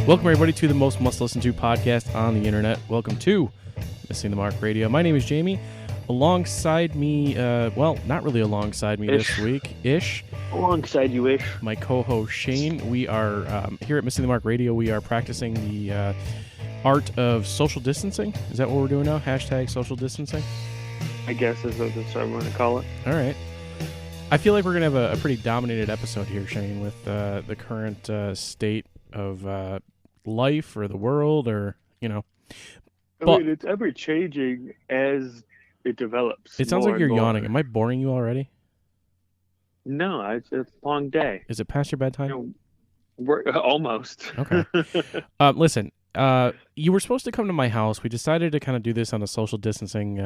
Welcome, everybody, to the most must-listen to podcast on the internet. Welcome to Missing the Mark Radio. My name is Jamie. Alongside me, well, not really alongside me this week-ish. Alongside you, Ish. My co-host, Shane. We are, here at Missing the Mark Radio, we are practicing the art of social distancing. Is that what we're doing now? Hashtag social distancing? I guess that's what I'm going to call it. All right. I feel like we're going to have a pretty dominated episode here, Shane, with the current state of life or the world or, you know. I mean, it's ever changing as it develops. It sounds like you're yawning. Am I boring you already? No, it's a long day. Is it past your bedtime? We're almost. Okay. Listen, you were supposed to come to my house. We decided to kind of do this on a social distancing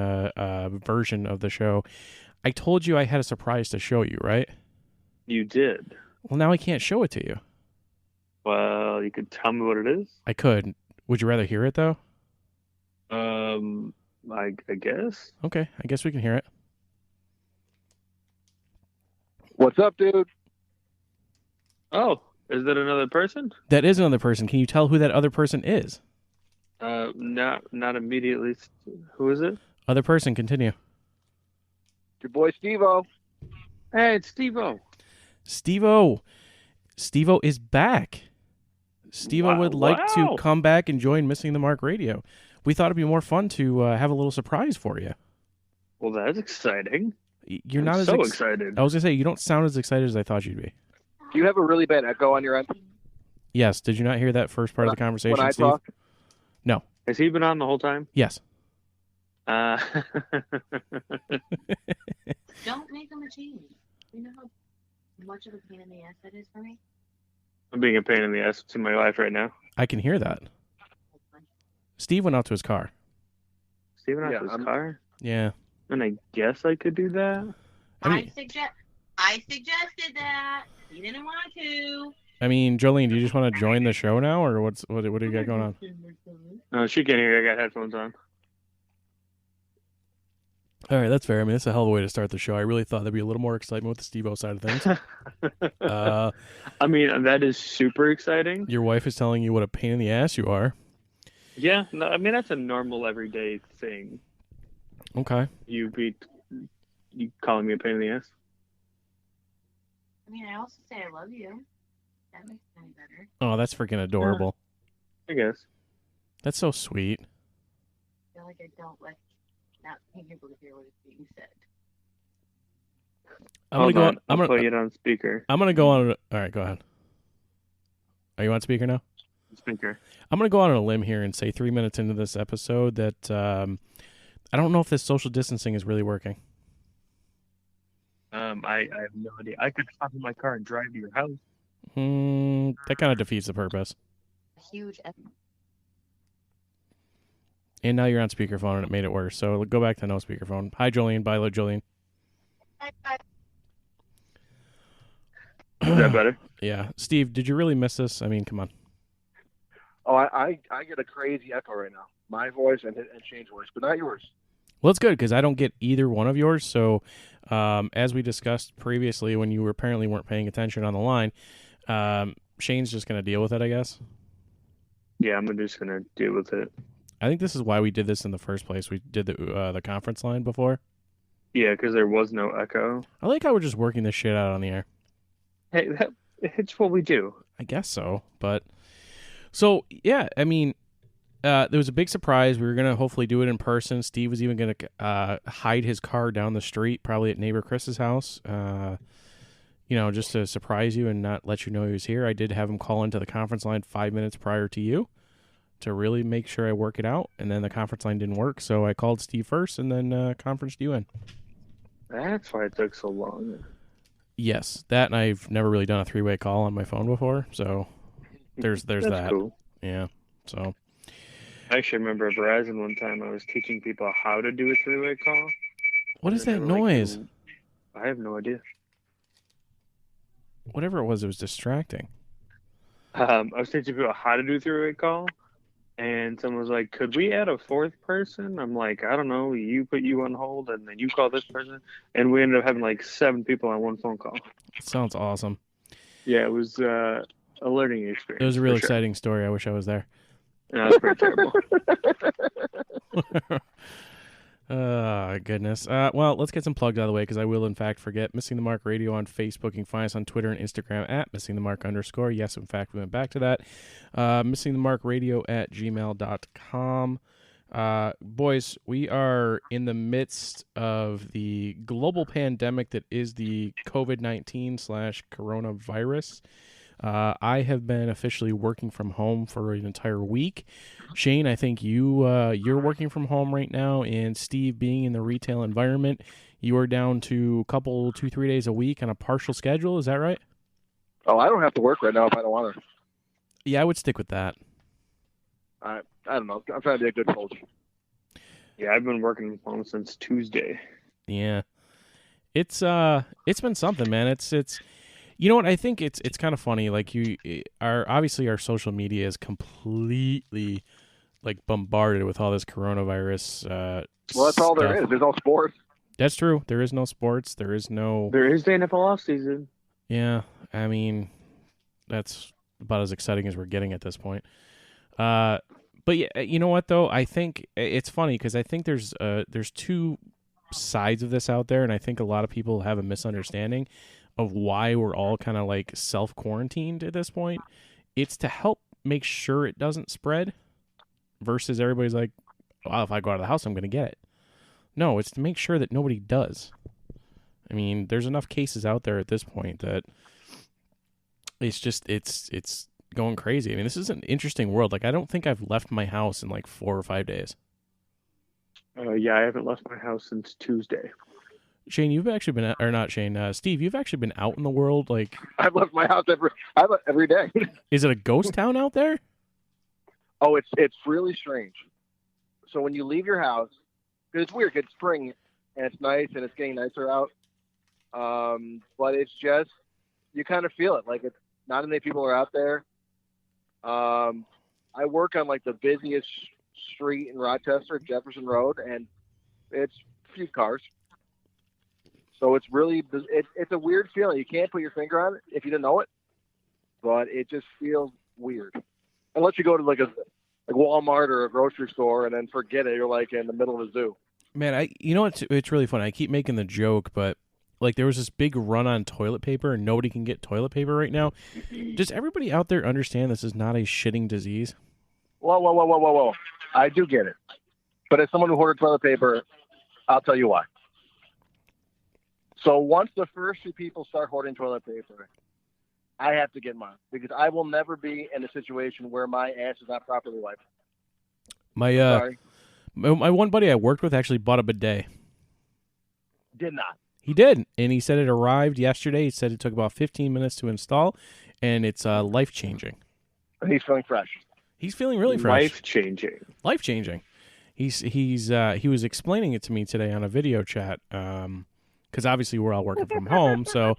version of the show. I told you I had a surprise to show you, right? You did. Well, now I can't show it to you. Well, you could tell me what it is. I could. Would you rather hear it, though? I guess. Okay, I guess we can hear it. What's up, dude? Oh, is that another person? That is another person. Can you tell who that other person is? Not immediately. Who is it? Other person, continue. Your boy Steve-O. Hey, it's Steve-O. Steve-O. Steve-O is back. Steve-O would like to come back and join Missing the Mark Radio. We thought it'd be more fun to have a little surprise for you. Well, that's exciting. You're not so excited. I was going to say, you don't sound as excited as I thought you'd be. Do you have a really bad echo on your end? Yes. Did you not hear that first part of the conversation, when I Steve? talk? No. Has he been on the whole time? Yes. Don't make him a change. You know how much of a pain in the ass that is for me? I'm being a pain in the ass to my life right now. I can hear that. Steve went out to his car. Steve went out to his car? Yeah. And I guess I could do that? I suggested that. He didn't want to. I mean, Jolene, do you just want to join the show now, or what do you got going on? No, she can't hear. I got headphones on. All right, that's fair. I mean, that's a hell of a way to start the show. I really thought there'd be a little more excitement with the Steve-O side of things. I mean, that is super exciting. Your wife is telling you what a pain in the ass you are. Yeah, no, I mean, that's a normal everyday thing. Okay. You calling me a pain in the ass? I mean, I also say I love you. That makes it any better. Oh, that's freaking adorable. I guess. That's so sweet. I feel like I don't like not being able to hear what is being said. I'm gonna put it on speaker. I'm gonna go on. All right, go ahead. Are you on speaker now? Speaker. I'm gonna go on a limb here and say 3 minutes into this episode that I don't know if this social distancing is really working. I have no idea. I could hop in my car and drive to your house. That kind of defeats the purpose. Huge. And now you're on speakerphone, and it made it worse. So go back to no speakerphone. Hi, Jolene. Bye, Jolene. Is that better? Yeah. Steve, did you really miss this? I mean, come on. Oh, I get a crazy echo right now. My voice and Shane's voice, but not yours. Well, it's good because I don't get either one of yours. So as we discussed previously when you apparently weren't paying attention on the line, Shane's just going to deal with it, I guess. Yeah, I'm just going to deal with it. I think this is why we did this in the first place. We did the conference line before. Yeah, because there was no echo. I like how we're just working this shit out on the air. Hey, it's what we do. I guess so. But so, yeah, I mean, there was a big surprise. We were going to hopefully do it in person. Steve was even going to hide his car down the street, probably at neighbor Chris's house, just to surprise you and not let you know he was here. I did have him call into the conference line 5 minutes prior to you to really make sure I work it out. And then the conference line didn't work, so I called Steve first and then conferenced you in. That's why it took so long. Yes, that, and I've never really done a three-way call on my phone before, so there's That's that. Cool. Yeah, so. I actually remember at Verizon one time I was teaching people how to do a three-way call. What is that noise? I have no idea. Whatever it was distracting. I was teaching people how to do a three-way call, and someone was like, could we add a fourth person? I'm like, I don't know. You put you on hold, and then you call this person. And we ended up having like 7 people on one phone call. Sounds awesome. Yeah, it was a learning experience. It was a real for sure. exciting story. I wish I was there. No, it's pretty terrible. Oh, goodness. Well, let's get some plugs out of the way because I will, in fact, forget. Missing the Mark Radio on Facebook. You can find us on Twitter and Instagram at missingthemark_. Yes, in fact, we went back to that. missingthemarkradio@gmail.com. Boys, we are in the midst of the global pandemic that is the COVID-19/coronavirus. I have been officially working from home for an entire week. Shane, I think you're working from home right now, and Steve, being in the retail environment, you are down to a couple, 2-3 days a week on a partial schedule. Is that right? Oh, I don't have to work right now if I don't want to. Yeah, I would stick with that. I don't know. I'm trying to be a good coach. Yeah, I've been working from home since Tuesday. Yeah, it's been something, man. It's you know what, I think it's kind of funny. Like obviously our social media is completely like bombarded with all this coronavirus. Well, that's all stuff. there is. There's no sports. That's true. There is no sports. There is no. There is the NFL off season. Yeah, I mean, that's about as exciting as we're getting at this point. But yeah, you know what though? I think it's funny because I think there's two sides of this out there, and I think a lot of people have a misunderstanding of why we're all kind of like self-quarantined at this point. It's to help make sure it doesn't spread versus everybody's like, well, if I go out of the house, I'm going to get it. No, it's to make sure that nobody does. I mean, there's enough cases out there at this point that it's going crazy. I mean, this is an interesting world. Like, I don't think I've left my house in like 4 or 5 days. Yeah, I haven't left my house since Tuesday. Shane, you've actually been, or not Shane, Steve, you've actually been out in the world. Like, I've left my house every day. is it a ghost town out there? Oh, it's really strange. So when you leave your house, because it's weird, it's spring and it's nice and it's getting nicer out. But it's just, you kind of feel it. Like, it's not many people are out there. I work on like the busiest street in Rochester, Jefferson Road, and it's few cars. So it's really, it's a weird feeling. You can't put your finger on it if you didn't know it, but it just feels weird. Unless you go to like Walmart or a grocery store and then forget it, you're like in the middle of a zoo. Man, you know what? It's really funny. I keep making the joke, but like there was this big run on toilet paper, and nobody can get toilet paper right now. Does everybody out there understand this is not a shitting disease? Whoa. I do get it. But as someone who hoarded toilet paper, I'll tell you why. So once the first few people start hoarding toilet paper, I have to get mine because I will never be in a situation where my ass is not properly wiped. My one buddy I worked with actually bought a bidet. Did not. He did, and he said it arrived yesterday. He said it took about 15 minutes to install, and it's life-changing. And he's feeling fresh. He's feeling really fresh. Life-changing. Life-changing. He was explaining it to me today on a video chat. Because obviously we're all working from home, so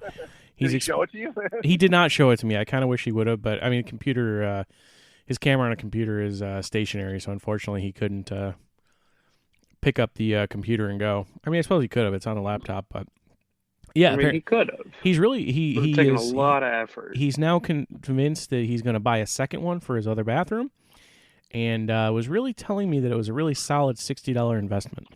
Did he show it to you? He did not show it to me. I kind of wish he would have, but I mean, his camera on a computer is stationary, so unfortunately he couldn't pick up the computer and go. I mean, I suppose he could have. It's on a laptop, but yeah, I mean, he could have. He's really he taken is a lot of effort. He's now convinced that he's going to buy a second one for his other bathroom, and was really telling me that it was a really solid $60 investment.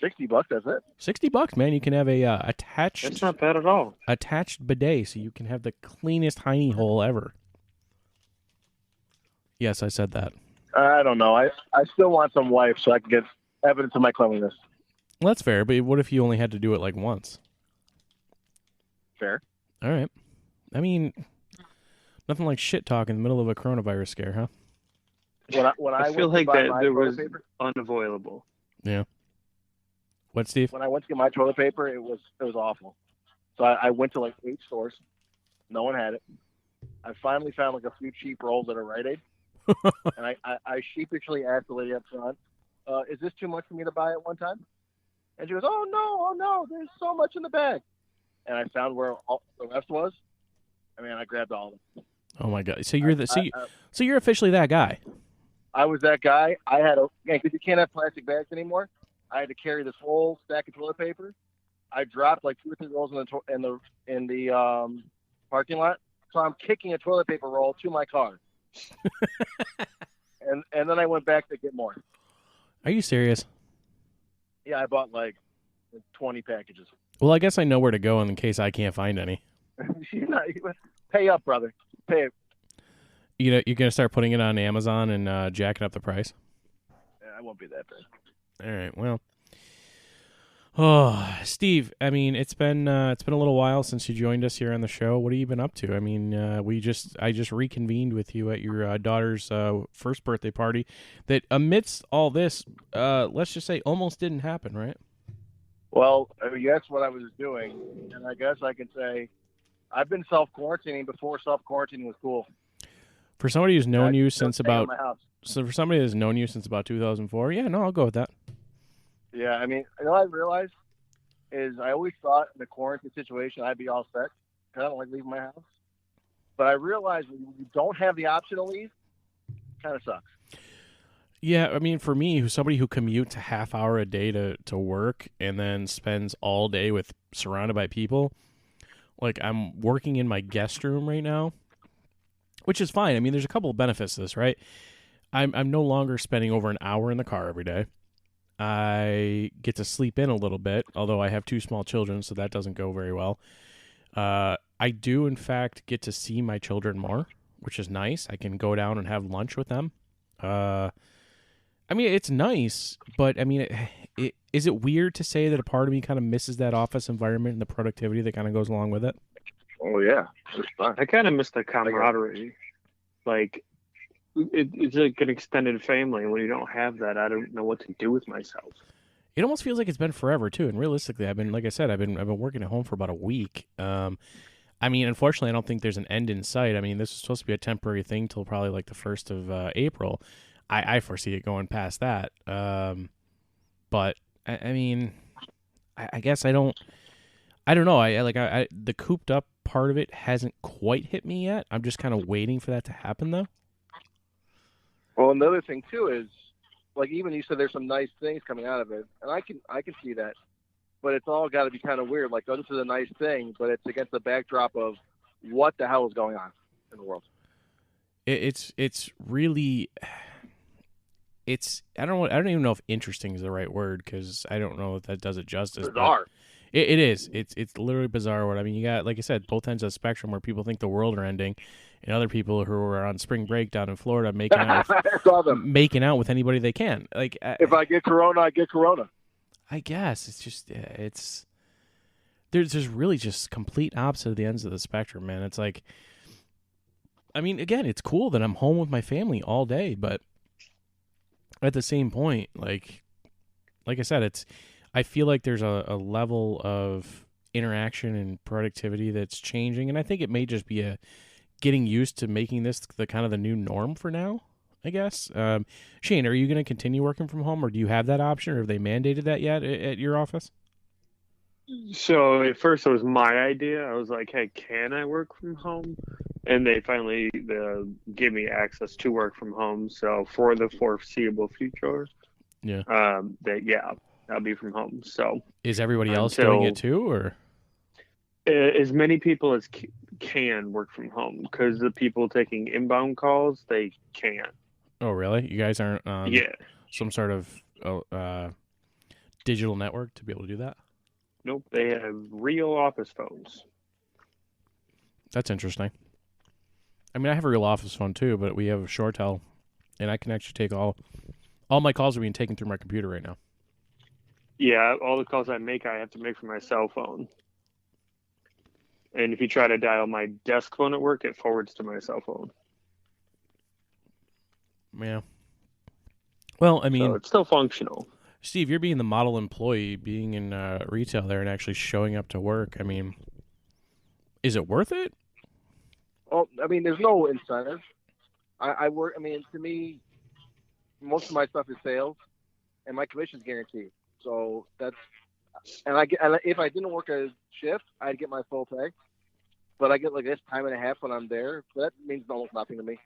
$60, that's it. $60, man. You can have a attached. That's not bad at all. Attached bidet, so you can have the cleanest hiney hole ever. Yes, I said that. I don't know. I still want some wipes so I can get evidence of my cleanliness. Well, that's fair, but what if you only had to do it like once? Fair. All right. I mean, nothing like shit talk in the middle of a coronavirus scare, huh? When I feel went like to buy that my there toilet was paper, unavoidable. Yeah. What, Steve? when I went to get my toilet paper, it was awful. So I went to like 8 stores. No one had it. I finally found like a few cheap rolls at a Rite Aid. And I sheepishly asked the lady up front, is this too much for me to buy at one time? And she goes, oh no, there's so much in the bag. And I found where all the rest was. I mean, I grabbed all of them. Oh my god! So you're so you're officially that guy. I was that guy. I had because you can't have plastic bags anymore. I had to carry this whole stack of toilet paper. I dropped like 2 or 3 rolls in the parking lot. So I'm kicking a toilet paper roll to my car. and then I went back to get more. Are you serious? Yeah, I bought like 20 packages. Well, I guess I know where to go in case I can't find any. Pay up, brother. Pay up. You're gonna start putting it on Amazon and jacking up the price. Yeah, I won't be that bad. All right. Well. Oh, Steve. I mean, it's been a little while since you joined us here on the show. What have you been up to? I mean, I just reconvened with you at your daughter's first birthday party. That amidst all this, let's just say, almost didn't happen, right? Well, you asked what I was doing, and I guess I can say I've been self-quarantining before self-quarantining was cool. For somebody who's known you since stay at about my house. so for somebody that's known you since about 2004, yeah, no, I'll go with that. Yeah, I mean, you know what I realized is I always thought in a quarantine situation I'd be all set because I don't like leaving my house. But I realized when you don't have the option to leave, it kind of sucks. Yeah, I mean, for me, who's somebody who commutes a half hour a day to work and then spends all day surrounded by people, like I'm working in my guest room right now, which is fine. I mean, there's a couple of benefits to this, right? I'm no longer spending over an hour in the car every day. I get to sleep in a little bit, although I have 2 small children, so that doesn't go very well. I do, in fact, get to see my children more, which is nice. I can go down and have lunch with them. I mean, it's nice, but I mean, is it weird to say that a part of me kind of misses that office environment and the productivity that kind of goes along with it? Oh, yeah. It's fun. I kind of miss the camaraderie. Like, it's like an extended family, and when you don't have that, I don't know what to do with myself. It almost feels like it's been forever too. And realistically, like I said, I've been working at home for about a week. I mean, unfortunately, I don't think there's an end in sight. I mean, this is supposed to be a temporary thing till probably like the 1st of April. I foresee it going past that. But I mean, I guess I don't know. I the cooped up part of it hasn't quite hit me yet. I'm just kind of waiting for that to happen though. Well, another thing too is, like, even you said there's some nice things coming out of it, and I can see that, but it's all got to be kind of weird. Like, oh, this is a nice thing, but it's against the backdrop of what the hell is going on in the world. It's really, I don't even know if interesting is the right word because I don't know if that does it justice. Bizarre. It is. It's literally bizarre. What I mean, you got, like I said, both ends of the spectrum where people think the world are ending, and other people who are on spring break down in Florida making out with anybody they can. Like, if I get corona, I get corona. I guess it's just there's really just complete opposite of the ends of the spectrum, man. It's like, I mean, again, it's cool that I'm home with my family all day, but at the same point, like I said, I feel like there's a level of interaction and productivity that's changing, and I think it may just be getting used to making this the kind of the new norm for now, I guess. Shane, are you going to continue working from home, or do you have that option, or have they mandated that yet at your office? So at first it was my idea. I was like, hey, can I work from home? And they finally gave me access to work from home. So for the foreseeable future, yeah, I'll be from home. So is everybody else doing it too, or as many people as can work from home? Because the people taking inbound calls, they can't. Oh, really? You guys aren't on some sort of digital network to be able to do that? Nope, they have real office phones. That's interesting. I mean, I have a real office phone too, but we have a ShoreTel, and I can actually take all my calls are being taken through my computer right now. Yeah, all the calls I have to make from my cell phone. And if you try to dial my desk phone at work, it forwards to my cell phone. Yeah. Well, I mean, so it's still functional. Steve, you're being the model employee, being in retail there and actually showing up to work. I mean, is it worth it? Well, I mean, there's no incentive. I work. I mean, to me, most of my stuff is sales, and my commission's guaranteed. So that's, and if I didn't work a shift, I'd get my full pay. But I get like this time and a half when I'm there. So that means almost nothing to me.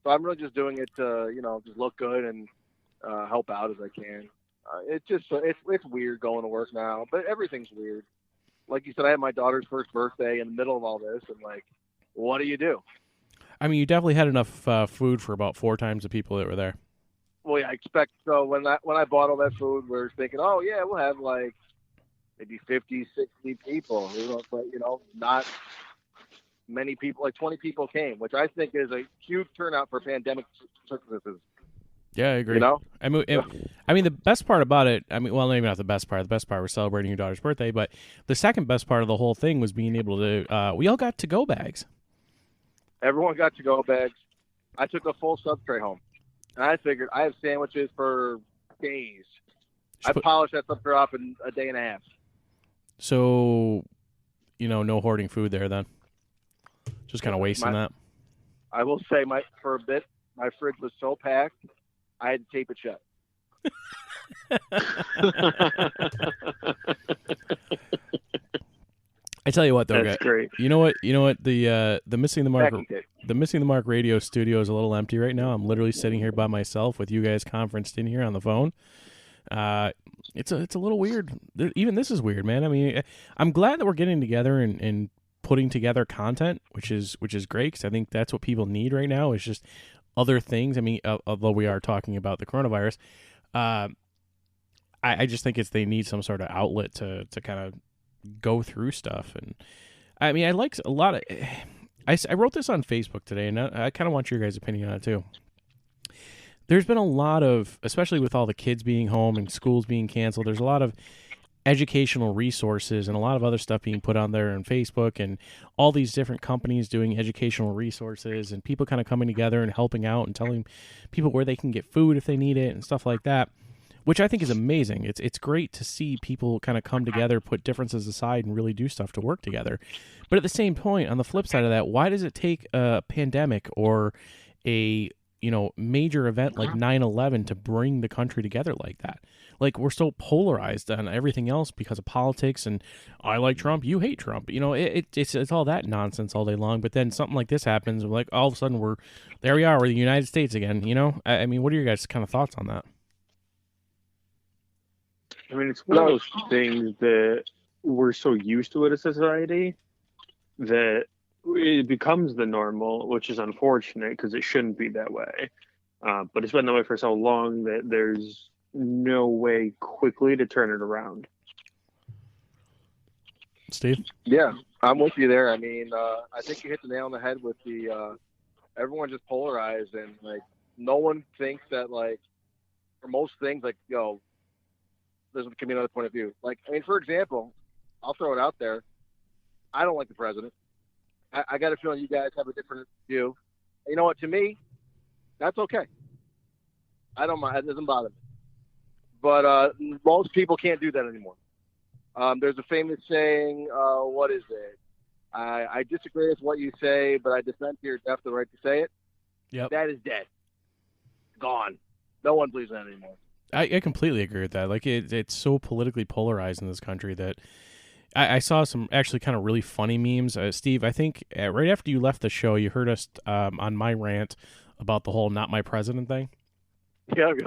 So I'm really just doing it to, just look good and help out as I can. It's weird going to work now, but everything's weird. Like you said, I had my daughter's first birthday in the middle of all this, and like, what do you do? I mean, you definitely had enough food for about 4 times the people that were there. Well, yeah, I expect so. When I bought all that food, we were thinking, oh yeah, we'll have like maybe 50, 60 people. But not many people. Like 20 people came, which I think is a huge turnout for pandemic circumstances. Yeah, I agree. I mean, the best part about it, well, maybe not the best part. The best part was celebrating your daughter's birthday, but the second best part of the whole thing was being able to. We all got to-go bags. Everyone got to-go bags. I took a full sub tray home, and I figured I have sandwiches for days. I polished that sub tray off in a day and a half. So, no hoarding food there then. Just kind of wasting that. I will say, for a bit, my fridge was so packed, I had to tape it shut. I tell you what, though, that's guys, great. You know what? The Missing the Mark radio studio is a little empty right now. I'm literally sitting here by myself with you guys conferenced in here on the phone. It's a little weird. Even this is weird, man. I mean, I'm glad that we're getting together and putting together content, which is great, because I think that's what people need right now, is just other things. I mean, although we are talking about the coronavirus, I just think they need some sort of outlet to kind of go through stuff. And I mean, I like a lot of. I wrote this on Facebook today, and I kind of want your guys' opinion on it too. There's been a lot of, especially with all the kids being home and schools being canceled, there's a lot of educational resources and a lot of other stuff being put on there on Facebook, and all these different companies doing educational resources, and people kind of coming together and helping out and telling people where they can get food if they need it and stuff like that, which I think is amazing. It's great to see people kind of come together, put differences aside, and really do stuff to work together. But at the same point, on the flip side of that, why does it take a pandemic or a major event like 9/11 to bring the country together like that? Like, we're so polarized on everything else because of politics, and I like Trump, you hate Trump. It's all that nonsense all day long. But then something like this happens, like all of a sudden we're the United States again. I mean, what are your guys' kind of thoughts on that? I mean, it's one of those things that we're so used to it as a society that it becomes the normal, which is unfortunate because it shouldn't be that way. But it's been that way for so long that there's no way quickly to turn it around. Steve? Yeah, I'm with you there. I mean, I think you hit the nail on the head with the everyone just polarized, and like no one thinks that, like, for most things, like, this can be another point of view. Like, I mean, for example, I'll throw it out there. I don't like the president. I got a feeling you guys have a different view. You know what? To me, that's okay. I don't mind. It doesn't bother me. But most people can't do that anymore. There's a famous saying, what is it? I disagree with what you say, but I dissent to your death the right to say it. Yep. That is dead. Gone. No one believes that anymore. I completely agree with that. Like, it's so politically polarized in this country that I saw some actually kind of really funny memes. Steve, I think right after you left the show, you heard us on my rant about the whole "not my president" thing. Yep.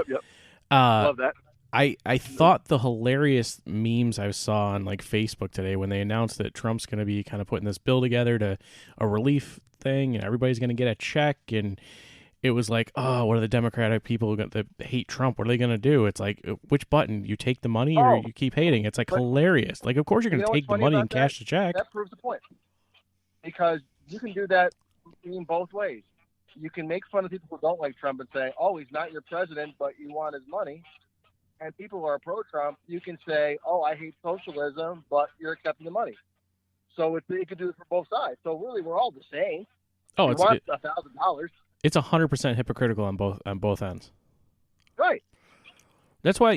Love that. I thought the hilarious memes I saw on like Facebook today when they announced that Trump's going to be kind of putting this bill together to a relief thing, and everybody's going to get a check, and it was like, oh, what are the Democratic people that hate Trump? What are they going to do? It's like, which button? You take the money or you keep hating? It's like hilarious. Like, of course you're going to take the money and cash the check. That proves the point. Because you can do that in both ways. You can make fun of people who don't like Trump and say, oh, he's not your president, but you want his money. And people who are pro-Trump, you can say, oh, I hate socialism, but you're accepting the money. So you can do it for both sides. So really, we're all the same. Oh, it's $1,000. It's 100% hypocritical on both ends. Right. That's why,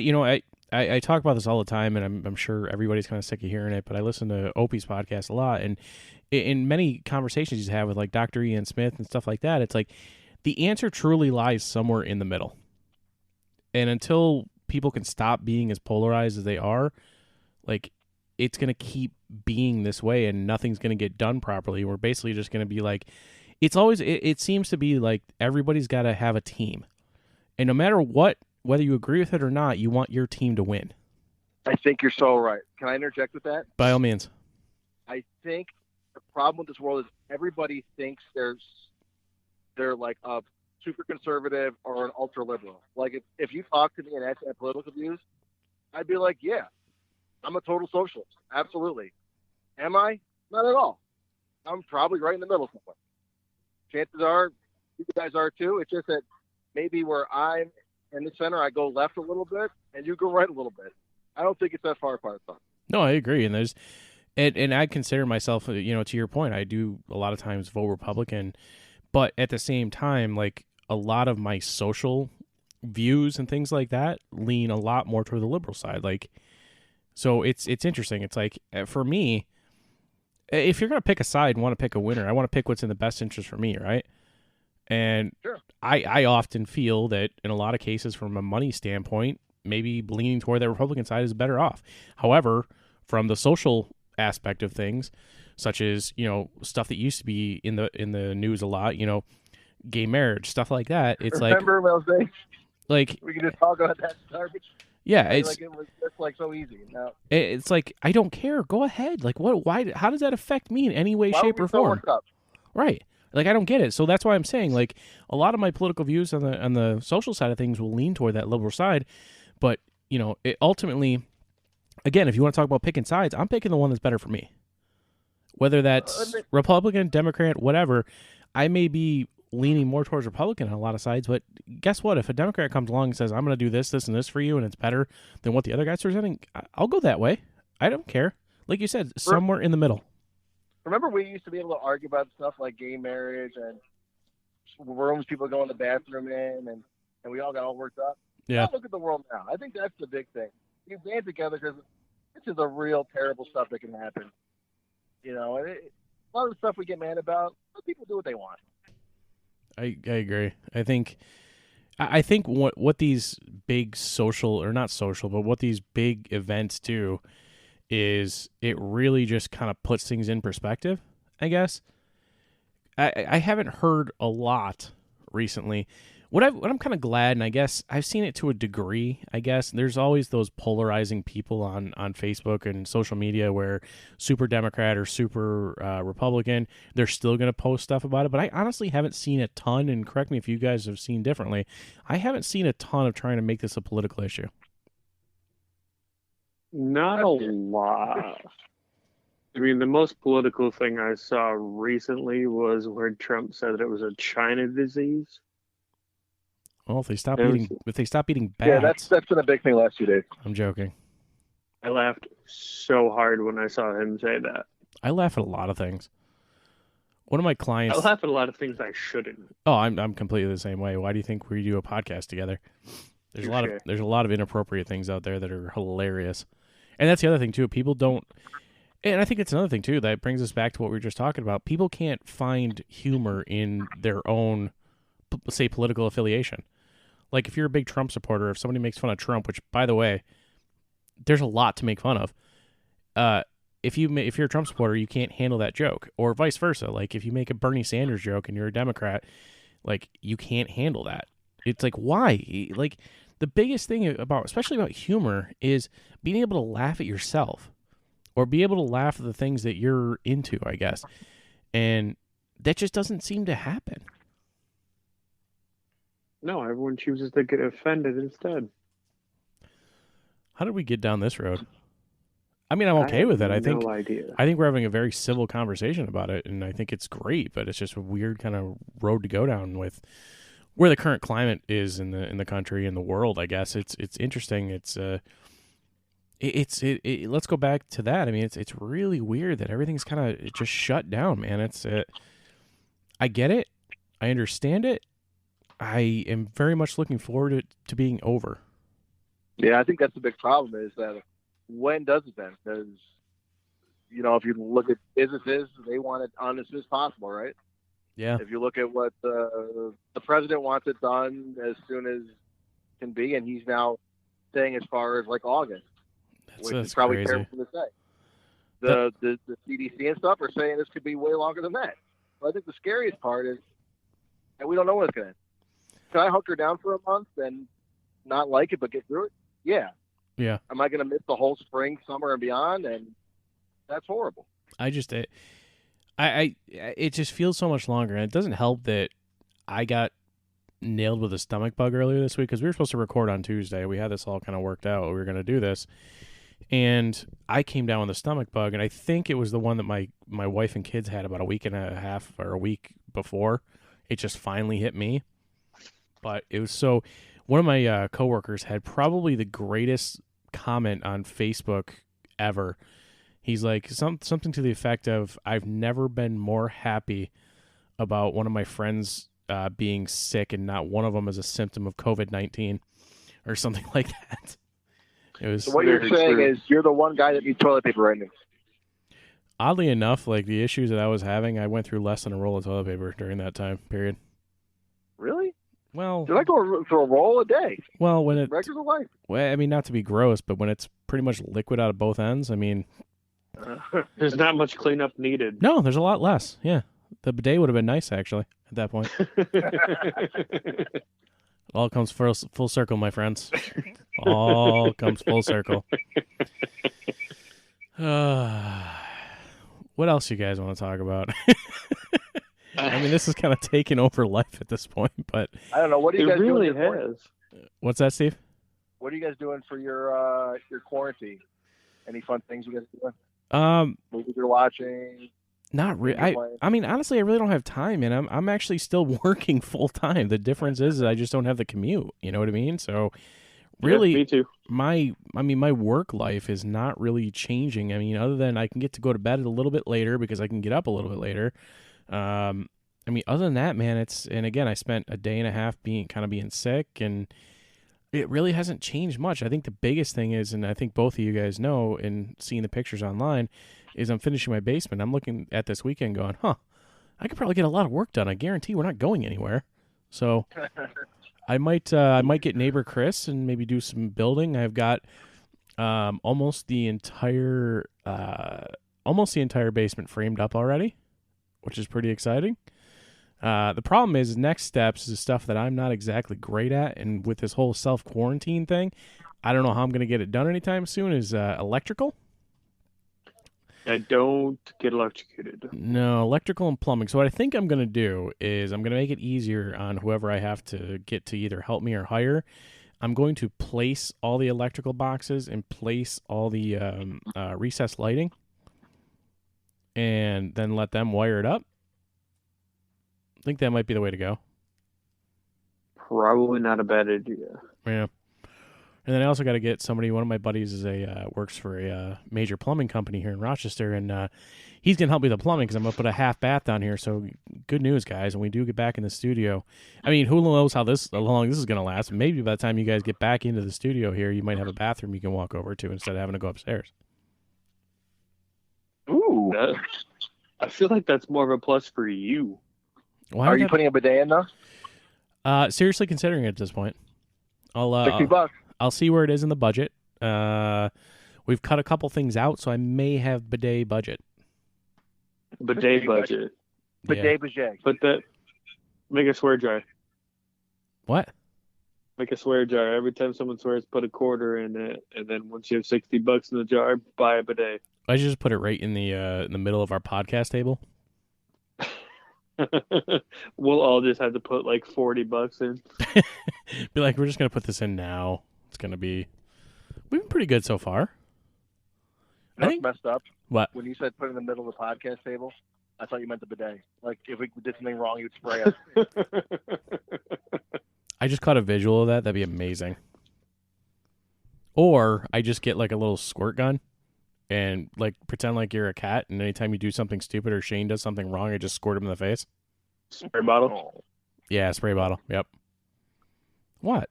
I talk about this all the time, and I'm sure everybody's kind of sick of hearing it, but I listen to Opie's podcast a lot, and in many conversations you have with like Dr. Ian Smith and stuff like that, it's like the answer truly lies somewhere in the middle. And until people can stop being as polarized as they are, like, it's going to keep being this way, and nothing's going to get done properly. We're basically just going to be like, it seems to be like everybody's got to have a team. And no matter what, whether you agree with it or not, you want your team to win. I think you're so right. Can I interject with that? By all means. I think the problem with this world is everybody thinks they're like a super conservative or an ultra liberal. Like if you talk to me and ask my political views, I'd be like, yeah, I'm a total socialist. Absolutely. Am I? Not at all. I'm probably right in the middle somewhere. Chances are you guys are too. It's just that maybe where I'm in the center, I go left a little bit and you go right a little bit. I don't think it's that far apart. No, I agree. And and I consider myself, to your point, I do a lot of times vote Republican, but at the same time, like a lot of my social views and things like that lean a lot more toward the liberal side. Like, so it's interesting. It's like, for me, if you're going to pick a side and want to pick a winner, I want to pick what's in the best interest for me, right? And Sure. I often feel that in a lot of cases, from a money standpoint, maybe leaning toward the Republican side is better off. However, from the social aspect of things, such as, stuff that used to be in the news a lot, gay marriage, stuff like that, it's Remember those days? like We can just talk about that garbage. yeah, it's like it was just like so easy. Now, it's like, I don't care. Go ahead. Like, what? Why? How does that affect me in any way, why shape, were or we so form? worked up? Right. Like, I don't get it. So that's why I'm saying, like, a lot of my political views on the social side of things will lean toward that liberal side, but it ultimately, again, if you want to talk about picking sides, I'm picking the one that's better for me. Whether that's Republican, Democrat, whatever, I may be leaning more towards Republican on a lot of sides, but guess what? If a Democrat comes along and says, I'm going to do this, this, and this for you, and it's better than what the other guy's presenting, I'll go that way. I don't care. Like you said, somewhere in the middle. Remember, we used to be able to argue about stuff like gay marriage and rooms people go in the bathroom in, and we all got all worked up. Yeah. Now look at the world now. I think that's the big thing. You band together because this is a real terrible stuff that can happen. And a lot of the stuff we get mad about, let people do what they want. I agree. I think what these big social, or not social, but what these big events do is it really just kind of puts things in perspective, I guess. I haven't heard a lot recently. What I'm kind of glad, and I guess I've seen it to a degree, I guess. There's always those polarizing people on Facebook and social media where super Democrat or super Republican, they're still going to post stuff about it. But I honestly haven't seen a ton, and correct me if you guys have seen differently, I haven't seen a ton of trying to make this a political issue. Not a lot. I mean, the most political thing I saw recently was where Trump said that it was a China disease. Well, if they stop eating bats, Yeah, that's been a big thing the last 2 days. I'm joking. I laughed so hard when I saw him say that. I laugh at a lot of things. One of my clients. I laugh at a lot of things I shouldn't. Oh, I'm completely the same way. Why do you think we do a podcast together? There's a lot of inappropriate things out there that are hilarious, and that's the other thing too. People don't, and I think it's another thing too that brings us back to what we were just talking about. People can't find humor in their own, say, political affiliation. Like if you're a big Trump supporter, if somebody makes fun of Trump, which by the way, there's a lot to make fun of. If you're a Trump supporter, you can't handle that joke, or vice versa. Like if you make a Bernie Sanders joke and you're a Democrat, like you can't handle that. It's like, why? Like the biggest thing especially about humor is being able to laugh at yourself, or be able to laugh at the things that you're into, I guess. And that just doesn't seem to happen. No, everyone chooses to get offended instead. How did we get down this road? I mean, I'm okay with it. I think we're having a very civil conversation about it, and I think it's great. But it's just a weird kind of road to go down with where the current climate is in the country and the world. I guess it's interesting. Let's go back to that. I mean, it's really weird that everything's kind of just shut down, man. I get it. I understand it. I am very much looking forward to being over. Yeah, I think that's the big problem is that when does it then? Because, if you look at businesses, they want it on as soon as possible, right? Yeah. If you look at what the president wants it done as soon as can be, and he's now saying as far as like August, which is probably crazy. terrible to say. The CDC and stuff are saying this could be way longer than that. But I think the scariest part is that we don't know when it's going to end. Can I hunker down for a month and not like it but get through it? Yeah. Yeah. Am I going to miss the whole spring, summer, and beyond? And that's horrible. I It just feels so much longer, and it doesn't help that I got nailed with a stomach bug earlier this week because we were supposed to record on Tuesday. We had this all kind of worked out. We were going to do this, and I came down with a stomach bug, and I think it was the one that my wife and kids had about a week and a half or a week before. It just finally hit me. But it was so. One of my coworkers had probably the greatest comment on Facebook ever. He's like something to the effect of, "I've never been more happy about one of my friends being sick, and not one of them is a symptom of COVID-19 or something like that." It was. So what you're saying is you're the one guy that needs toilet paper right now. Oddly enough, like the issues that I was having, I went through less than a roll of toilet paper during that time period. Really? Well, Did I go through a roll a day? well, when it, Regular life. well, I mean, not to be gross, but when it's pretty much liquid out of both ends, I mean, There's not much cleanup needed. no, there's a lot less. Yeah, the bidet would have been nice actually at that point. It all comes full circle, my friends. All comes full circle. What else you guys want to talk about? I mean, this is kind of taking over life at this point, but I don't know. What are you It guys really doing? has. what's that, Steve? What are you guys doing for your quarantine? Any fun things you guys doing? Movies you're watching? Not really. You're playing? I mean, honestly, I really don't have time, and I'm actually still working full time. The difference is I just don't have the commute. You know what I mean? So, really, Yeah, me too. my work life is not really changing. I mean, other than I can get to go to bed a little bit later because I can get up a little bit later. I mean, other than that, man, and again, I spent a day and a half being sick, and it really hasn't changed much. I think the biggest thing is, and I think both of you guys know, and seeing the pictures online, is I'm finishing my basement. I'm looking at this weekend going, I could probably get a lot of work done. I guarantee we're not going anywhere. So I might get neighbor Chris and maybe do some building. I've got almost the entire basement framed up already, which is pretty exciting. The problem is next steps is stuff that I'm not exactly great at, and with this whole self-quarantine thing, I don't know how I'm going to get it done anytime soon, is electrical. I don't get electrocuted. No, electrical and plumbing. So what I think I'm going to do is I'm going to make it easier on whoever I have to get to either help me or hire. I'm going to place all the electrical boxes and place all the recessed lighting, and then let them wire it up. I think that might be the way to go. Probably not a bad idea. Yeah. And then I also got to get somebody. One of my buddies works for a major plumbing company here in Rochester, and he's gonna help me with the plumbing because I'm gonna put a half bath down here. So good news, guys. When we do get back in the studio, I mean, who knows how long this is gonna last? Maybe by the time you guys get back into the studio here, you might have a bathroom you can walk over to instead of having to go upstairs. Ooh. I feel like that's more of a plus for you. Why Are would you that- putting a bidet in though? seriously considering it at this point? $60. I'll see where it is in the budget. We've cut a couple things out, so I may have bidet budget. Bidet budget. Bidet budget. Put that. Make a swear jar. What? Make a swear jar. Every time someone swears, put a quarter in it, and then once you have $60 in the jar, buy a bidet. I should just put it right in the middle of our podcast table. We'll all just have to put like $40 in. Be like, we're just gonna put this in now. It's gonna be. We've been pretty good so far. I That's think- messed up. What? When you said put it in the middle of the podcast table, I thought you meant the bidet. Like if we did something wrong, you'd spray us. I just caught a visual of that. That'd be amazing. Or I just get like a little squirt gun and like pretend like you're a cat, and anytime you do something stupid or Shane does something wrong, I just squirt him in the face. Spray bottle. Oh. Yeah, spray bottle. Yep. What?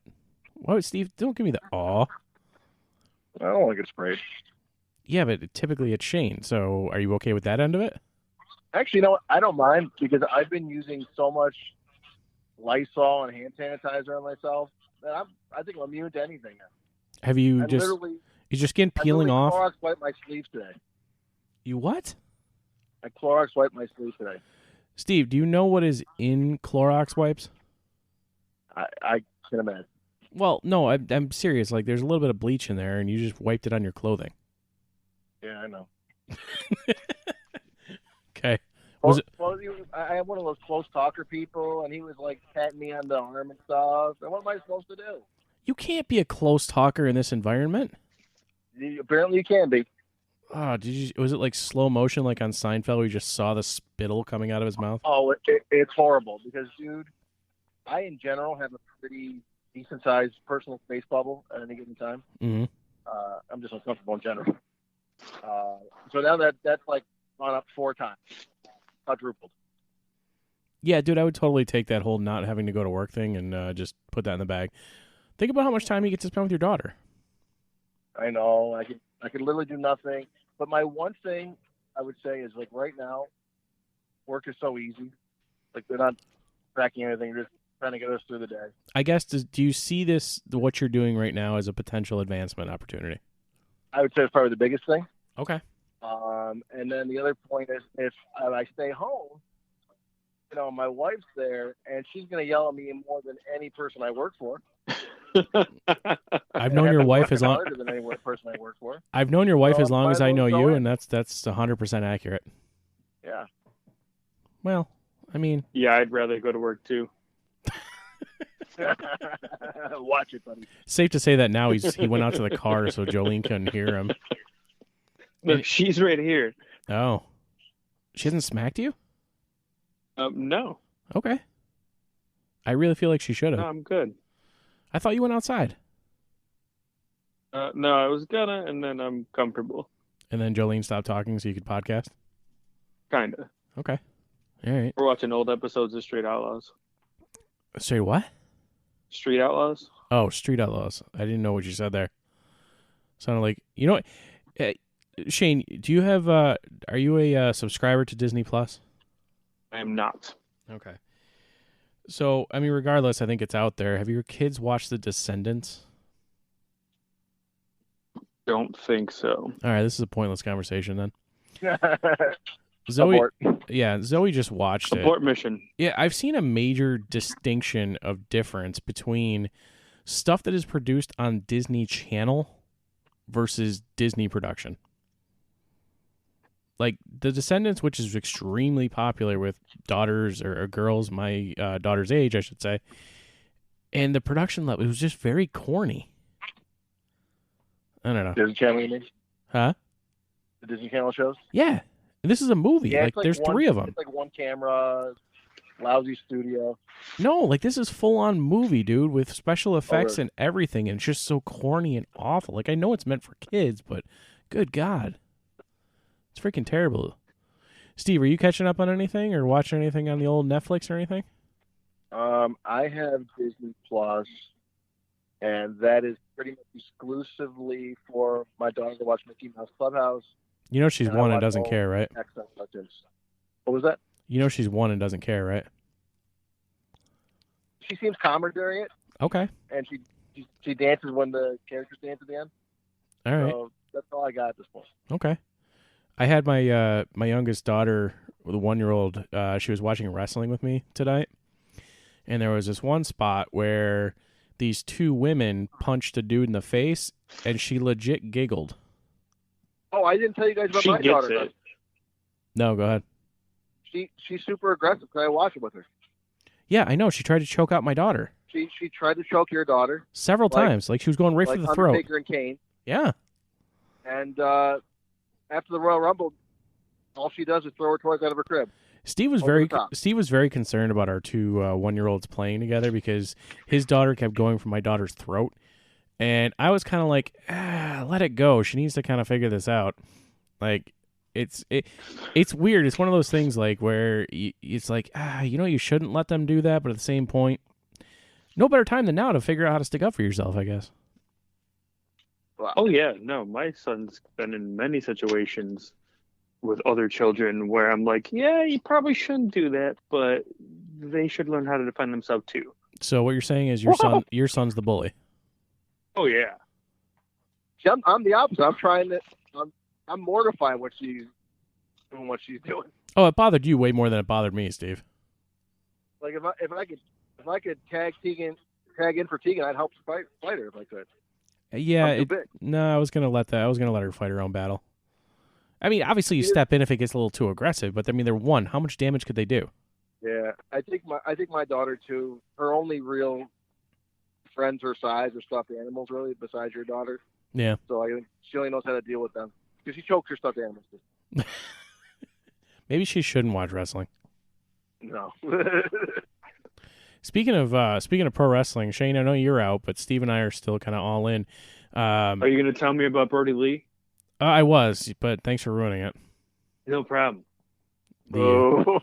What, Steve? Don't give me the aw. I don't want to get sprayed. Yeah, but typically it's Shane. So are you okay with that end of it? Actually, you know what? I don't mind because I've been using so much Lysol and hand sanitizer on myself that I think I'm immune to anything now. Have you I just literally is your skin I peeling literally off? Clorox wiped my sleeves today. You what? I Clorox wiped my sleeves today. Steve, do you know what is in Clorox wipes? I can imagine. Well, no, I'm serious. Like, there's a little bit of bleach in there, and you just wiped it on your clothing. Yeah, I know. Okay. Was it? I am one of those close talker people, and he was like patting me on the arm and stuff. And what am I supposed to do? You can't be a close talker in this environment. Apparently, you can be. Oh, was it like slow motion, like on Seinfeld, where you just saw the spittle coming out of his mouth? Oh, it's horrible because, dude, I in general have a pretty decent sized personal space bubble at any given time. Mm-hmm. I'm just uncomfortable in general. So now that's like gone up 4 times, quadrupled. Yeah, dude, I would totally take that whole not having to go to work thing and just put that in the bag. Think about how much time you get to spend with your daughter. I know. I could literally do nothing. But my one thing I would say is, like, right now, work is so easy. Like, they're not tracking anything. They're just trying to get us through the day. I guess, do you see what you're doing right now, as a potential advancement opportunity? I would say it's probably the biggest thing. Okay. And then the other point is, if I stay home, you know, my wife's there, and she's going to yell at me more than any person I work for. I've known your wife as long harder than any person I work for. I've known your wife as long as I know you, in. and that's 100% accurate. Yeah. Well, I mean, Yeah, I'd rather go to work too. Watch it, buddy. safe to say that now he went out to the car so Jolene couldn't hear him. No, she's right here. Oh, she hasn't smacked you? No. Okay. I really feel like she should have. No, I'm good. I thought you went outside. No, I was gonna, and then I'm comfortable. And then Jolene stopped talking so you could podcast? Kinda. Okay. All right. We're watching old episodes of Street Outlaws. Sorry, what? Street Outlaws? Oh, Street Outlaws. I didn't know what you said there. Sounded like, you know what? Shane, do you have, are you a subscriber to Disney Plus? I am not. Okay. So, I mean, regardless, I think it's out there. Have your kids watched The Descendants? Don't think so. All right, this is a pointless conversation then. Zoe, Abort. yeah, Zoe just watched it. Abort mission. Yeah, I've seen a major distinction of difference between stuff that is produced on Disney Channel versus Disney production. Like The Descendants, which is extremely popular with daughters or girls my daughter's age, I should say. And the production level, it was just very corny. I don't know. Disney Channel, you mean? Huh? The Disney Channel shows? Yeah. This is a movie. Yeah, like, it's there's one, 3 of them. It's like one camera, lousy studio. No, like this is full on movie, dude, with special effects really? and everything, and it's just so corny and awful. Like I know it's meant for kids, but good God, it's freaking terrible. Steve, are you catching up on anything or watching anything on the old Netflix or anything? I have Disney Plus, and that is pretty much exclusively for my daughter to watch Mickey Mouse Clubhouse. You know she's And I one and watch doesn't all care, right? Access Legends. What was that? You know she's one and doesn't care, right? She seems calmer during it, Okay, and she dances when the characters dance at the end. all right, So that's all I got at this point. okay. I had my my youngest daughter, the 1-year-old. She was watching wrestling with me tonight, and there was this one spot where these 2 women punched a dude in the face, and she legit giggled. Oh, I didn't tell you guys about She my gets daughter. it. No, go ahead. She's super aggressive because I watch it with her. Yeah, I know. She tried to choke out my daughter She tried to choke your daughter, several Like- times. Like she was going right like for the throat. Undertaker and Kane. Yeah. And after the Royal Rumble, all she does is throw her toys out of her crib. Steve was Over very the top. concerned about our 2 1-year-olds playing together because his daughter kept going for my daughter's throat, and I was kind of like, let it go. She needs to kind of figure this out. Like, it's weird. It's one of those things like where it's like, you shouldn't let them do that, but at the same point, no better time than now to figure out how to stick up for yourself, I guess. Wow. Oh yeah, no, my son's been in many situations with other children where I'm like, yeah, you probably shouldn't do that, but they should learn how to defend themselves too. So what you're saying is your son's the bully. Oh yeah. See, I'm the opposite. I'm trying to. I'm mortified what she's doing. What she's doing. Oh, it bothered you way more than it bothered me, Steve. Like if I could tag in for Tegan, I'd help fight her if I could. Yeah, I'm too big. no, I was gonna let her fight her own battle. I mean, obviously you step in if it gets a little too aggressive, but I mean, they're one. How much damage could they do? Yeah, I think my daughter too. Her only real friends her size are stuffed animals, really, besides your daughter. Yeah. So I think she only knows how to deal with them because she chokes her stuffed animals. Maybe she shouldn't watch wrestling. No. Speaking of pro wrestling, Shane, I know you're out, but Steve and I are still kind of all in. Are you going to tell me about Brody Lee? I was, but thanks for ruining it. No problem. Never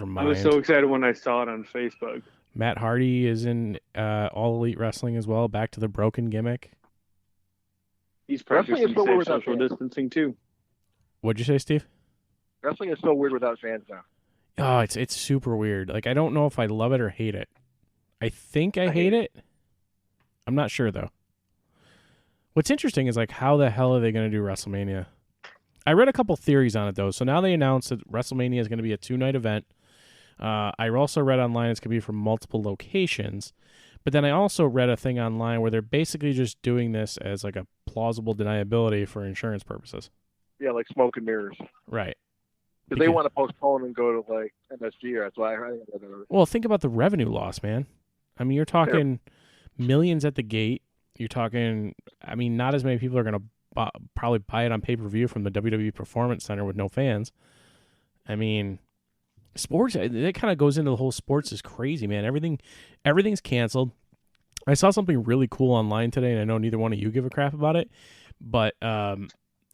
mind. I was so excited when I saw it on Facebook. Matt Hardy is in All Elite Wrestling as well, back to the broken gimmick. He's practicing safe social distancing too. What'd you say, Steve? Wrestling is so weird without fans now. Oh, it's super weird. Like, I don't know if I love it or hate it. I think I hate it. I'm not sure, though. What's interesting is, like, how the hell are they going to do WrestleMania? I read a couple theories on it, though. So now they announced that WrestleMania is going to be a 2-night event. I also read online it's going to be from multiple locations. But then I also read a thing online where they're basically just doing this as, like, a plausible deniability for insurance purposes. Yeah, like smoke and mirrors. Right. Because they want to postpone and go to, like, MSG. That's why I heard it. Well, think about the revenue loss, man. I mean, you're talking millions at the gate. You're talking, I mean, not as many people are going to probably buy it on pay-per-view from the WWE Performance Center with no fans. I mean, sports, that kind of goes into the whole sports is crazy, man. Everything's canceled. I saw something really cool online today, and I know neither one of you give a crap about it, but,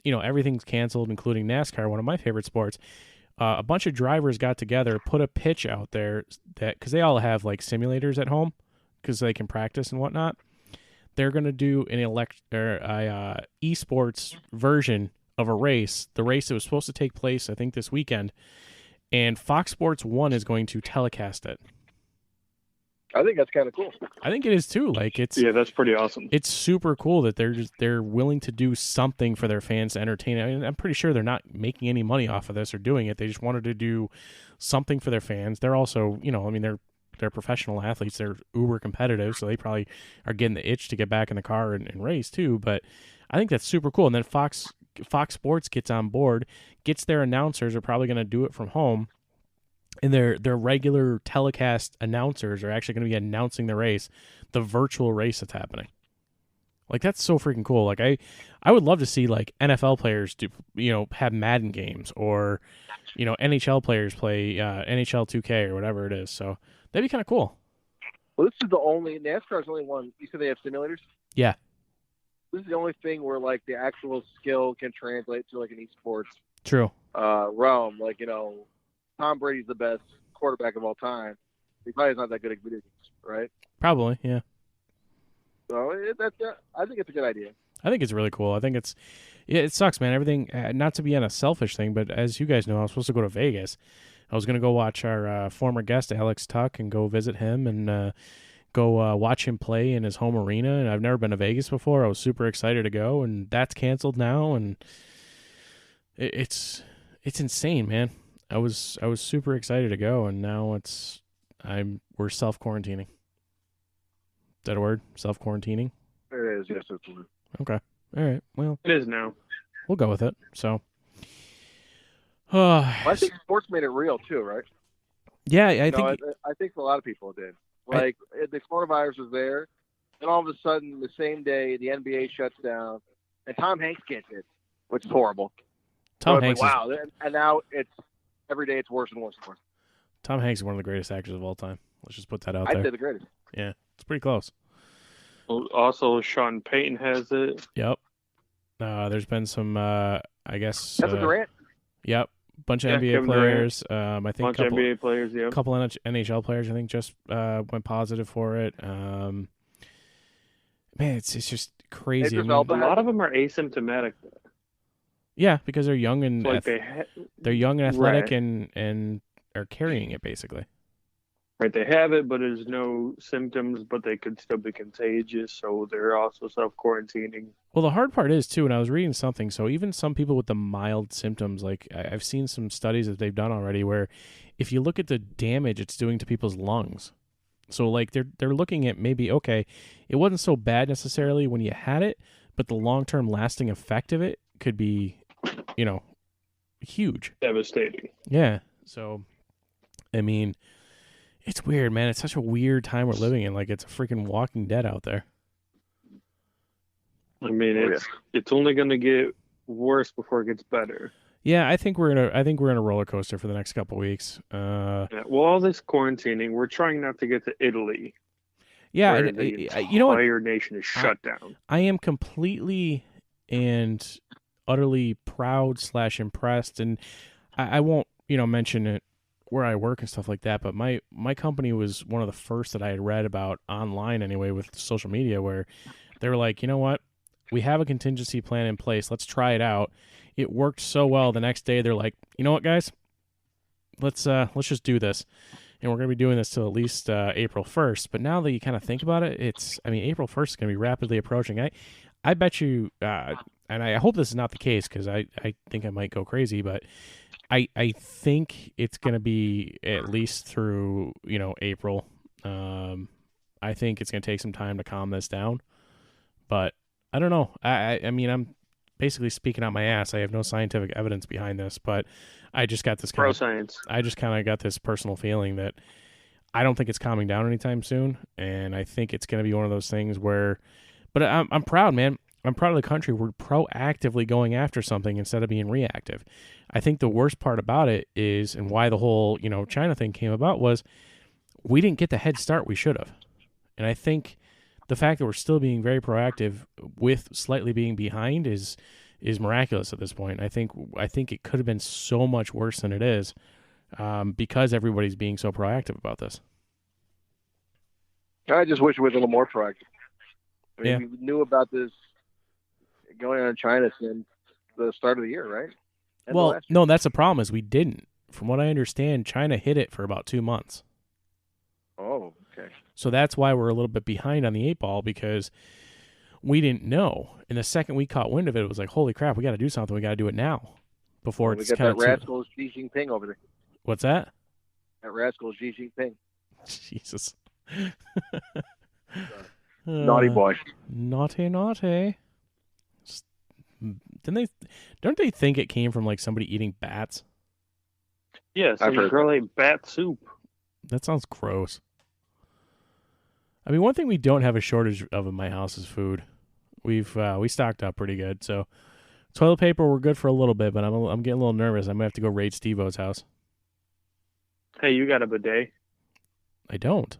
everything's canceled, including NASCAR, one of my favorite sports. A bunch of drivers got together, put a pitch out there that, because they all have, like, simulators at home because they can practice and whatnot. They're going to do an esports version of a race, the race that was supposed to take place, I think, this weekend, and Fox Sports 1 is going to telecast it. I think that's kind of cool. I think it is too. Like, that's pretty awesome. It's super cool that they're willing to do something for their fans to entertain. I mean, I'm pretty sure they're not making any money off of this or doing it. They just wanted to do something for their fans. They're also, they're professional athletes. They're uber competitive, so they probably are getting the itch to get back in the car and race too. But I think that's super cool. And then Fox Sports gets on board, gets their announcers are probably going to do it from home. And their regular telecast announcers are actually going to be announcing the race, the virtual race that's happening. Like, that's so freaking cool. Like, I would love to see, like, NFL players do, have Madden games, or, NHL players play NHL 2K or whatever it is. So that'd be kind of cool. Well, this is NASCAR's the only one. You said they have simulators? Yeah. This is the only thing where, like, the actual skill can translate to, like, an esports True. realm. Like, Tom Brady's the best quarterback of all time. He probably is not that good at video games, right? Probably, yeah. So I think it's a good idea. I think it's really cool. I think it sucks, man. Everything, not to be on a selfish thing, but as you guys know, I was supposed to go to Vegas. I was going to go watch our former guest, Alex Tuck, and go visit him and go watch him play in his home arena. And I've never been to Vegas before. I was super excited to go, and that's canceled now. And it's insane, man. I was super excited to go, and now we're self-quarantining. Is that a word? Self-quarantining? It is, yes, it's a word. Okay. All right. Well, it is now. We'll go with it. So, I think sports made it real too, right? Yeah, I think a lot of people did. Like, the coronavirus was there, and all of a sudden, the same day, the NBA shuts down, and Tom Hanks gets it, which is horrible. Tom Hanks. Wow, and now every day it's worse and worse and worse. Tom Hanks is one of the greatest actors of all time. Let's just put that out there. I'd say the greatest. Yeah, it's pretty close. Also, Sean Payton has it. Yep. There's been some, I guess. Kevin Durant. Yep. Bunch of NBA players. I think bunch of NBA players. Yeah. A couple NHL players. I think just went positive for it. Man, it's just crazy. A lot of them are asymptomatic. Yeah, because they're young and they're young and athletic, right. and are carrying it basically. Right, they have it, but there's no symptoms, but they could still be contagious, so they're also self-quarantining. Well, the hard part is, too, and I was reading something, so even some people with the mild symptoms, like I've seen some studies that they've done already where if you look at the damage it's doing to people's lungs, so like they're looking at maybe, okay, it wasn't so bad necessarily when you had it, but the long-term lasting effect of it could be huge. Devastating. Yeah. So, I mean, it's weird, man. It's such a weird time we're living in. Like, it's a freaking Walking Dead out there. I mean, Oh, it's only going to get worse before it gets better. Yeah, I think we're in a roller coaster for the next couple weeks. Yeah, well, all this quarantining, we're trying not to get to Italy. Yeah, where and the you know what? entire nation is shut down. I am completely and utterly proud / impressed, and I won't, mention it where I work and stuff like that, but my company was one of the first that I had read about online anyway with social media, where they were like, you know what? We have a contingency plan in place. Let's try it out. It worked so well. The next day, they're like, you know what, guys? Let's just do this. And we're going to be doing this till at least April 1st. But now that you kind of think about it, April 1st is going to be rapidly approaching. I bet you, and I hope this is not the case because I think I might go crazy, but I think it's going to be at least through, April. I think it's going to take some time to calm this down. But I don't know. I mean, I'm basically speaking out my ass. I have no scientific evidence behind this, but I just got this Pro-science. I just kind of got this personal feeling that I don't think it's calming down anytime soon, and I think it's going to be one of those things where. But I'm proud, man. I'm proud of the country. We're proactively going after something instead of being reactive. I think the worst part about it is, and why the whole China thing came about, was we didn't get the head start we should have, and I think the fact that we're still being very proactive with slightly being behind is miraculous at this point. I think it could have been so much worse than it is because everybody's being so proactive about this. I just wish we were a little more proactive. I mean, Yeah. we knew about this going on in China since the start of the year, right? Well, no, that's the problem is we didn't. From what I understand, China hit it for about 2 months. Oh, okay. So that's why we're a little bit behind on the 8 ball because we didn't know. And the second we caught wind of it, it was like, holy crap, we got to do something. We got to do it now before We it's got kind that of rascal Xi Jinping over there. What's that? That rascal Xi Jinping. Jesus. Naughty boy. Naughty. Don't they think it came from like somebody eating bats? Yeah, I've some heard girl ate bat soup. That sounds gross. I mean, one thing we don't have a shortage of in my house is food. We stocked up pretty good. So toilet paper, we're good for a little bit, but I'm getting a little nervous. I might have to go raid Steve-O's house. Hey, you got a bidet? I don't.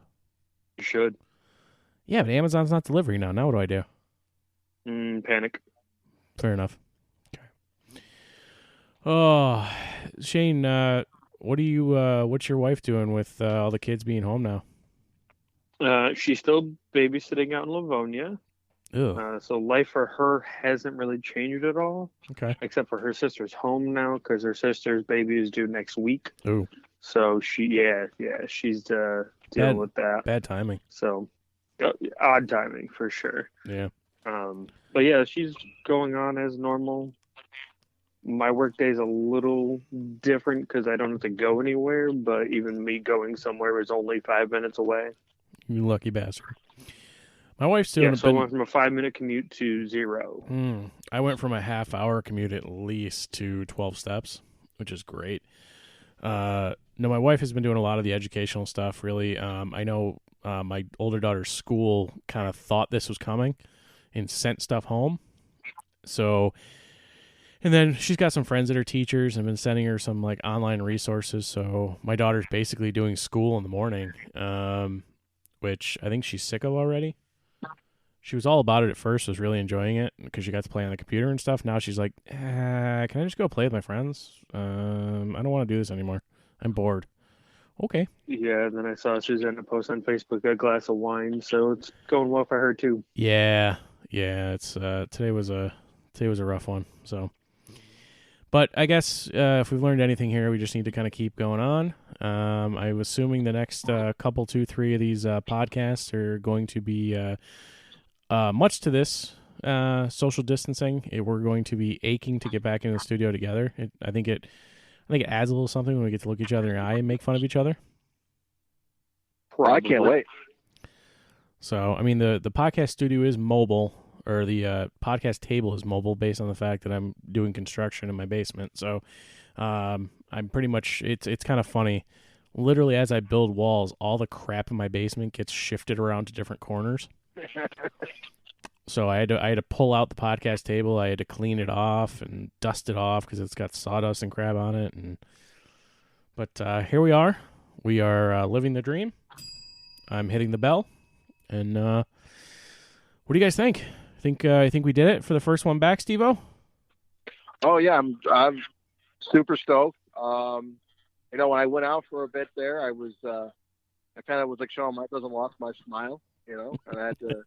You should. Yeah, but Amazon's not delivering now. Now what do I do? Panic. Fair enough. Okay. Oh, Shane, what's your wife doing with all the kids being home now? She's still babysitting out in Livonia. Ew. So life for her hasn't really changed at all, Okay. except for her sister's home now because her sister's baby is due next week. Ooh. So she's dealing with that. Bad timing. So odd timing for sure. Yeah. But yeah, she's going on as normal. My work day is a little different because I don't have to go anywhere, but even me going somewhere is only 5 minutes away. You lucky bastard. My wife's doing So I went from a 5-minute commute to 0. I went from a half-hour commute at least to 12 steps, which is great. No, my wife has been doing a lot of the educational stuff, really. I know my older daughter's school kind of thought this was coming and sent stuff home. So, and then she's got some friends that are teachers and been sending her some like online resources. So my daughter's basically doing school in the morning, which I think she's sick of already. She was all about it at first, was really enjoying it because she got to play on the computer and stuff. Now she's like, can I just go play with my friends? I don't want to do this anymore. I'm bored. Okay. Yeah, and then I saw Susanna post on Facebook a glass of wine, so it's going well for her too. Yeah. It's today was a rough one. So, but I guess if we've learned anything here, we just need to kind of keep going on. I'm assuming the next couple, 2, 3 of these podcasts are going to be much to this social distancing. We're going to be aching to get back in the studio together. I think it adds a little something when we get to look each other in the eye and make fun of each other. Well, I can't wait. So, I mean, the podcast studio is mobile, or the podcast table is mobile based on the fact that I'm doing construction in my basement. So I'm pretty much, it's kind of funny. Literally, as I build walls, all the crap in my basement gets shifted around to different corners. So I had to pull out the podcast table. I had to clean it off and dust it off because it's got sawdust and crap on it. But here we are. We are living the dream. I'm hitting the bell. And what do you guys think? I think we did it for the first one back, Steve-O? Oh yeah, I'm super stoked. When I went out for a bit there, I kind of was like Shawn Michaels and lost my smile, and I had to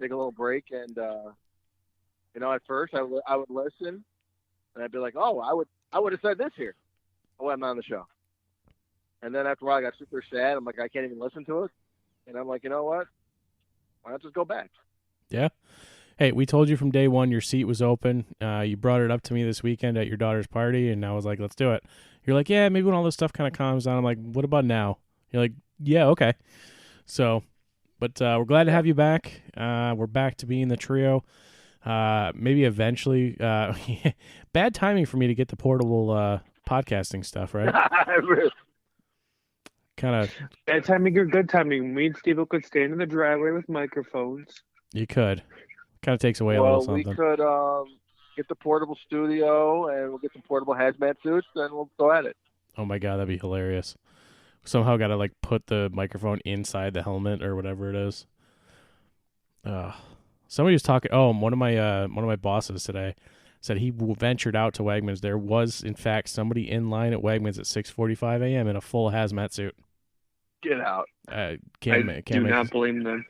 take a little break. And at first I would listen, and I'd be like, oh, I would have said this here. Oh, I'm not on the show. And then after a while, I got super sad. I'm like, I can't even listen to it. And I'm like, you know what? Why not just go back? Yeah. Hey, we told you from day one your seat was open. You brought it up to me this weekend at your daughter's party, and I was like, let's do it. You're like, yeah, maybe when all this stuff kind of calms down. I'm like, what about now? You're like, yeah, okay. So, but we're glad to have you back. We're back to being the trio. Maybe eventually. Bad timing for me to get the portable podcasting stuff, right? Kind of. Bad timing or good timing? Me and Steve could stand in the driveway with microphones. You could. Kind of takes away a little something. We could get the portable studio, and we'll get some portable hazmat suits, and we'll go at it. Oh my god, that'd be hilarious. Somehow got to put the microphone inside the helmet or whatever it is. Somebody was talking. Oh, one of my bosses today said he ventured out to Wegmans. There was, in fact, somebody in line at Wegmans at 6:45 a.m. in a full hazmat suit. Get out! I do not blame them.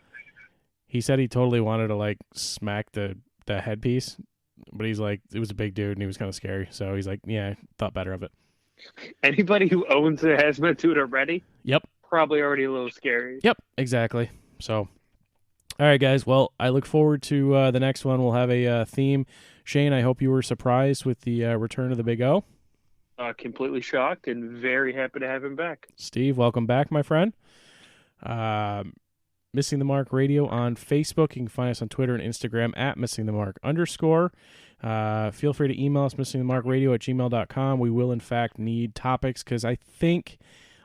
He said he totally wanted to smack the headpiece, but he's like, it was a big dude and he was kind of scary. So he's like, yeah, thought better of it. Anybody who owns a hazmat suit already, yep, probably already a little scary. Yep, exactly. So, all right, guys. Well, I look forward to the next one. We'll have a theme. Shane, I hope you were surprised with the return of the Big O. Completely shocked and very happy to have him back. Steve, welcome back, my friend. Missing the Mark Radio on Facebook. You can find us on Twitter and Instagram at @missingthemark_. Feel free to email us missingthemarkradio@gmail.com. We will, in fact, need topics because I think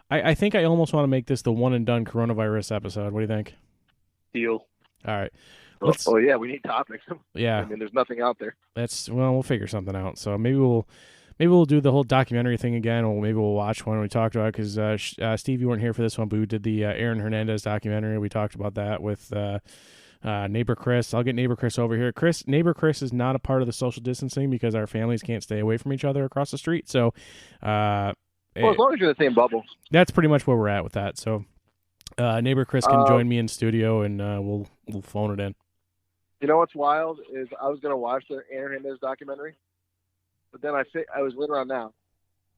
I almost want to make this the one and done coronavirus episode. What do you think? Deal. All right. Oh yeah, we need topics. Yeah. I mean, there's nothing out there. We'll figure something out. So maybe we'll do the whole documentary thing again, or maybe we'll watch one we talked about, because Steve, you weren't here for this one, but we did the Aaron Hernandez documentary. We talked about that with neighbor Chris. I'll get neighbor Chris over here. Neighbor Chris is not a part of the social distancing because our families can't stay away from each other across the street. So, as long as you're in the same bubble. That's pretty much where we're at with that. So, neighbor Chris can join me in studio, and we'll phone it in. You know what's wild is I was going to watch the Aaron Hernandez documentary, but then I was later on now.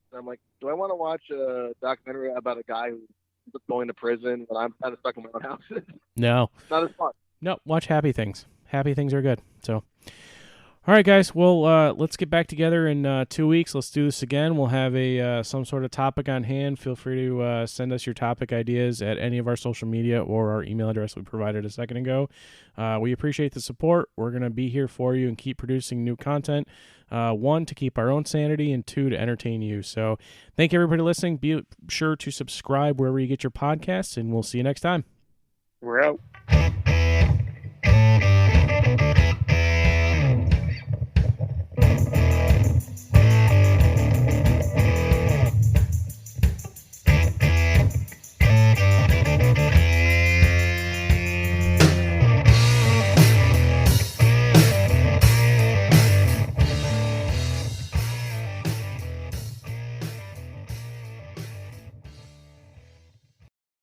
And I'm like, do I want to watch a documentary about a guy who's going to prison when I'm kind of stuck in my own house? No. It's not as fun. No, watch Happy Things. Happy Things are good. So, all right, guys. Well, let's get back together in 2 weeks. Let's do this again. We'll have some sort of topic on hand. Feel free to send us your topic ideas at any of our social media or our email address we provided a second ago. We appreciate the support. We're going to be here for you and keep producing new content. One, to keep our own sanity, and two, to entertain you. So thank you, everybody listening. Be sure to subscribe wherever you get your podcasts, and we'll see you next time. We're out.